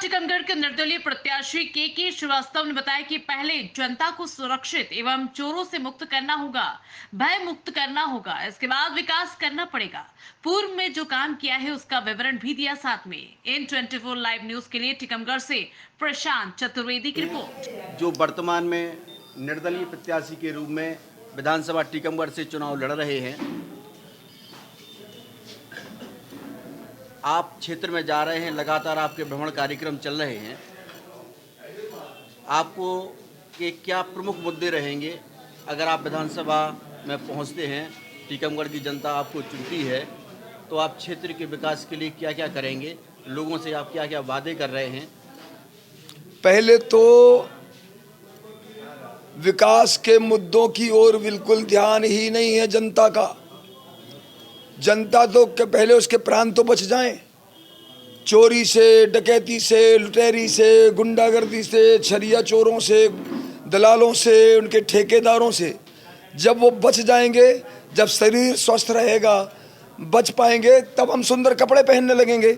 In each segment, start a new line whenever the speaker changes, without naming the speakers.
टीकमगढ़ के निर्दलीय प्रत्याशी के श्रीवास्तव ने बताया कि पहले जनता को सुरक्षित एवं चोरों से मुक्त करना होगा, भय मुक्त करना होगा, इसके बाद विकास करना पड़ेगा। पूर्व में जो काम किया है उसका विवरण भी दिया। साथ में N24 लाइव न्यूज के लिए टीकमगढ़ से प्रशांत चतुर्वेदी की रिपोर्ट।
जो वर्तमान में निर्दलीय प्रत्याशी के रूप में विधानसभा टीकमगढ़ से चुनाव लड़ रहे हैं, आप क्षेत्र में जा रहे हैं, लगातार आपके भ्रमण कार्यक्रम चल रहे हैं। आपको के क्या प्रमुख मुद्दे रहेंगे अगर आप विधानसभा में पहुंचते हैं, टीकमगढ़ की जनता आपको चुनती है, तो आप क्षेत्र के विकास के लिए क्या क्या करेंगे, लोगों से आप क्या क्या वादे कर रहे हैं?
पहले तो विकास के मुद्दों की ओर बिल्कुल ध्यान ही नहीं है जनता का। जनता तो पहले उसके प्राण तो बच जाएं, चोरी से, डकैती से, लुटेरी से, गुंडागर्दी से, छरिया चोरों से, दलालों से, उनके ठेकेदारों से। जब वो बच जाएंगे, जब शरीर स्वस्थ रहेगा, बच पाएंगे, तब हम सुंदर कपड़े पहनने लगेंगे।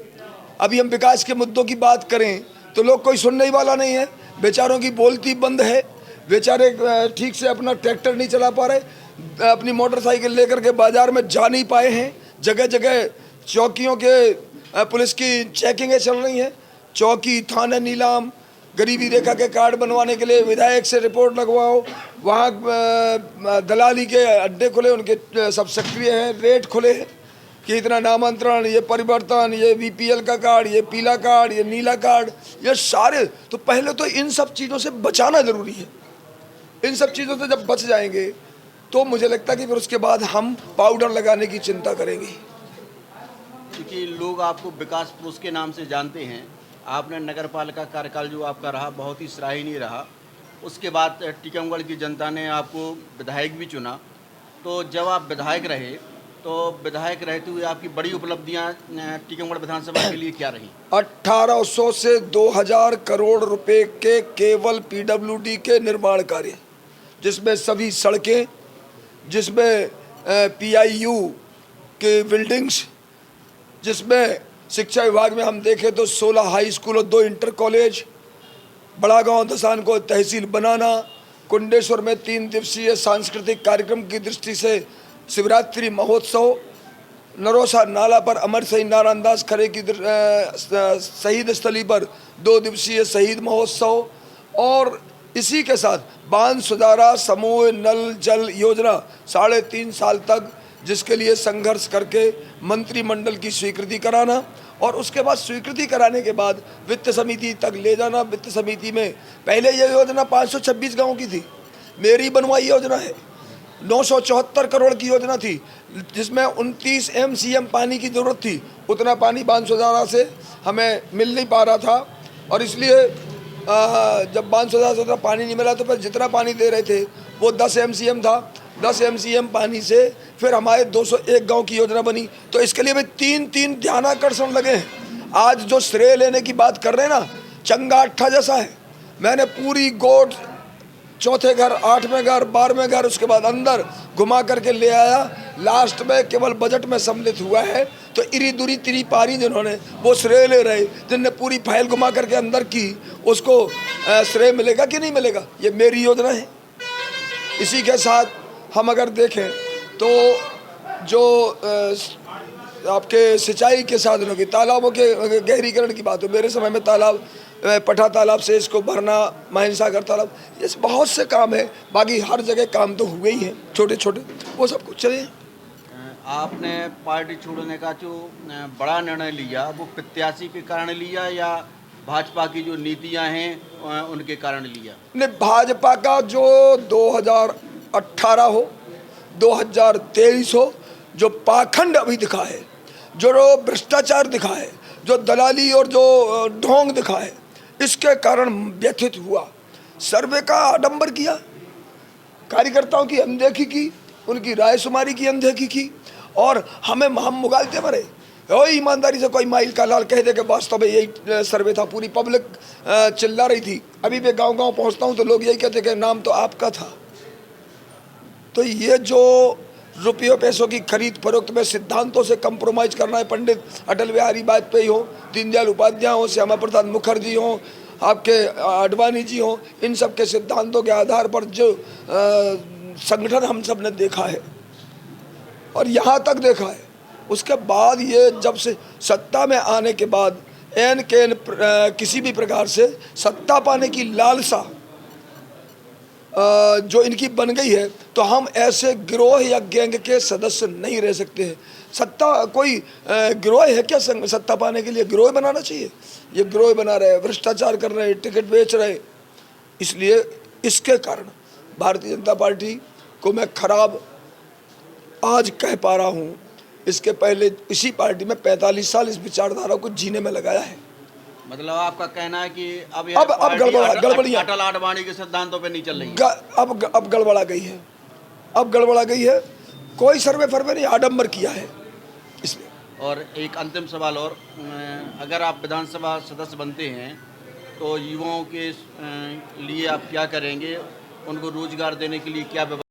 अभी हम विकास के मुद्दों की बात करें तो लोग कोई सुनने ही वाला नहीं है। बेचारों की बोलती बंद है, बेचारे ठीक से अपना ट्रैक्टर नहीं चला पा रहे, अपनी मोटरसाइकिल लेकर के बाजार में जा नहीं पाए हैं। जगह जगह चौकियों के पुलिस की चेकिंगें चल रही हैं। चौकी, थाना, नीलाम, गरीबी रेखा के कार्ड बनवाने के लिए विधायक से रिपोर्ट लगवाओ। वहाँ दलाली के अड्डे खुले, उनके सब सक्रिय हैं, रेट खुले हैं कि इतना नामांतरण, ये परिवर्तन, ये बीपीएल का कार्ड, ये पीला कार्ड, ये नीला कार्ड, ये सारे। तो पहले तो इन सब चीज़ों से बचाना ज़रूरी है। इन सब चीज़ों से जब बच जाएंगे तो मुझे लगता है कि फिर उसके बाद हम पाउडर लगाने की चिंता करेंगे।
क्योंकि लोग आपको विकास पुरुष के नाम से जानते हैं। आपने नगर पालिका कार्यकाल जो आपका रहा बहुत ही सराहनीय रहा। उसके बाद टीकमगढ़ की जनता ने आपको विधायक भी चुना। तो जब आप विधायक रहे तो विधायक रहते हुए आपकी बड़ी उपलब्धियां टीकमगढ़ विधानसभा के लिए क्या रही?
1800 से 2000 करोड़ रुपए के केवल पीडब्ल्यूडी के निर्माण कार्य, जिसमें सभी सड़कें, जिसमें पीआईयू के बिल्डिंग्स, जिसमें शिक्षा विभाग में हम देखें तो 16 हाई स्कूल और 2 इंटर कॉलेज, बड़ा गांव दसान को तहसील बनाना, कुंडेश्वर में 3 दिवसीय सांस्कृतिक कार्यक्रम की दृष्टि से शिवरात्रि महोत्सव, नरोसा नाला पर अमर शहीद नारायण दास खरे की शहीद स्थली पर 2 दिवसीय शहीद महोत्सव, और इसी के साथ बांध सुधारा समूह नल जल योजना 3.5 साल तक, जिसके लिए संघर्ष करके मंत्रिमंडल की स्वीकृति कराना, और उसके बाद स्वीकृति कराने के बाद वित्त समिति तक ले जाना। वित्त समिति में पहले ये योजना 526 गाँव की थी, मेरी बनवाई योजना है। 974 करोड़ की योजना थी, जिसमें 29 MCM पानी की ज़रूरत थी। उतना पानी बांध सुधारा से हमें मिल नहीं पा रहा था, और इसलिए जब बांध सुधारा से पानी नहीं मिला तो फिर जितना पानी दे रहे थे वो 10 MCM था। 10 MCM पानी से फिर हमारे 201 गांव की योजना बनी। तो इसके लिए भी 3 ध्यानाकर्षण लगे हैं। आज जो श्रेय लेने की बात कर रहे हैं ना, चंगा अट्ठा जैसा है। मैंने पूरी गोट, चौथे घर, 8वें घर, 12वें घर, उसके बाद अंदर घुमा करके ले आया। लास्ट में केवल बजट में सम्मिलित हुआ है तो इरी दूरी तिरी पारी जिन्होंने वो श्रेय ले रहे, जिनने पूरी फाइल घुमा करके अंदर की, उसको श्रेय मिलेगा कि नहीं मिलेगा? ये मेरी योजना है। इसी के साथ हम अगर देखें तो जो आपके सिंचाई के साधनों की, तालाबों के गहरीकरण की बात हो, मेरे समय में तालाब, पठा तालाब से इसको भरना, महेंद्र सागर तालाब, ये बहुत से काम है। बाकी हर जगह काम तो हुए ही हैं, छोटे छोटे, वो सब कुछ चले।
आपने पार्टी छोड़ने का जो बड़ा निर्णय लिया वो प्रत्याशी के कारण लिया या भाजपा की जो नीतियां हैं उनके कारण लिया?
नहीं, भाजपा का जो 2018 हो, 2023 हो, जो पाखंड अभी दिखा है, जो भ्रष्टाचार दिखा है, जो दलाली और जो ढोंग दिखा है, इसके कारण व्यथित हुआ। सर्वे का आडंबर किया, कार्यकर्ताओं की अनदेखी की, उनकी रायशुमारी की अनदेखी की, और हम मुगालते मरे। ईमानदारी से कोई माइल का लाल कह दे कि वास्तव में यही सर्वे था। पूरी पब्लिक चिल्ला रही थी। अभी मैं गांव-गांव पहुंचता हूं तो लोग यही कहते कि नाम तो आपका था। तो ये जो रुपयों पैसों की खरीद फरोख्त में सिद्धांतों से कंप्रोमाइज करना है। पंडित अटल बिहारी वाजपेयी हो, दीनदयाल उपाध्याय हो, श्यामा प्रसाद मुखर्जी हो, आपके आडवाणी जी हो, इन सब के सिद्धांतों के आधार पर जो संगठन हम सब ने देखा है और यहाँ तक देखा है, उसके बाद ये जब से सत्ता में आने के बाद एन के एन किसी भी प्रकार से सत्ता पाने की लालसा जो इनकी बन गई है, तो हम ऐसे गिरोह या गैंग के सदस्य नहीं रह सकते हैं। सत्ता कोई गिरोह है क्या? सत्ता पाने के लिए गिरोह बनाना चाहिए? ये गिरोह बना रहे, भ्रष्टाचार कर रहे, टिकट बेच रहे। इसलिए इसके कारण भारतीय जनता पार्टी को मैं खराब आज कह पा रहा हूँ। इसके पहले इसी पार्टी में 45 साल इस विचारधारा को जीने में लगाया है।
मतलब आपका कहना है कि अब
गड़बड़ियाँ
अटल आडवाणी के सिद्धांतों पे नहीं चल रही है।
अब गड़बड़ा गई है, अब गड़बड़ा गई है। कोई सर्वे फर्वे नहीं, आडंबर किया है इसलिए।
और एक अंतिम सवाल और, अगर आप विधानसभा सदस्य बनते हैं तो युवाओं के लिए आप क्या करेंगे? उनको रोजगार देने के लिए क्या